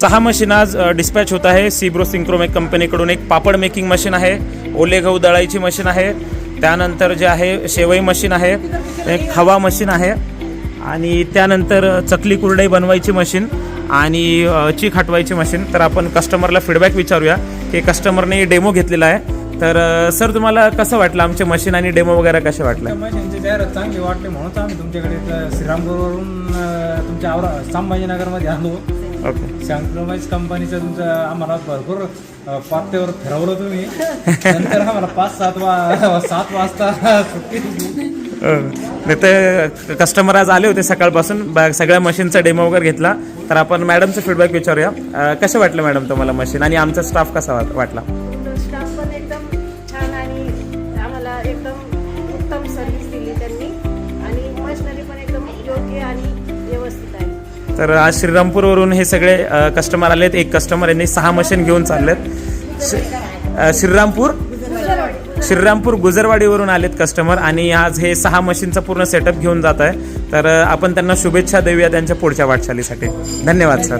6 machine आज dispatch होत आहे। सीब्रो सिंक्रोमेक कंपनीकडून एक पापड मेकिंग मशीन आहे, ओले गहू दळायची मशीन आहे, त्यानंतर जे आहे शेवई मशीन आहे, एक खवा मशीन आहे आणि त्यानंतर चकली कुरडई बनवायची मशीन आणि चीक हटवायची मशीन। तर आपण कस्टमरला फीडबॅक विचारूया की कस्टमरने डेमो घेतलेला आहे। तर सर तुम्हाला कसं वाटलं आमचे मशीन आणि डेमो वगैरे कसे वाटले? मशीनचे जाहिरात चांगली वाटले म्हणून आम्ही तुमच्याकडे श्रीरामपूरवरून तुमच्या संभाजीनगरमध्ये आलो। ओके, सिंक्रोमेक कंपनीचं तुमचं आम्हाला भरपूर पात्यावर फिरवलं तुम्ही। नंतर आम्हाला 7 वाजता सुट्टी दिली। नाही तर कस्टमर आज आले होते सकाळपासून, सगळ्या मशीनचा डेमो वगैरे घेतला। तर आपण मॅडमचं फीडबॅक विचारूया, कसं वाटलं मॅडम तुम्हाला मशीन आणि आमचा स्टाफ कसा वाटला? स्टाफ पण एकदम छान आणि आम्हाला एकदम उत्तम सर्व्हिस दिली त्यांनी आणि मशिनरी पण एकदम योग्य आणि व्यवस्थित आहे। तर आज श्रीरामपूरवरून हे सगळे कस्टमर आलेत। एक कस्टमर यांनी 6 मशीन घेऊन चाललेत। श्रीरामपूर गुजरवाडीवरून आलेत कस्टमर आणि आज हे 6 मशीनचा पूर्ण सेटअप घेऊन जात आहे। तर आपण त्यांना शुभेच्छा देऊया त्यांच्या पुढच्या वाटचालीसाठी। धन्यवाद सर।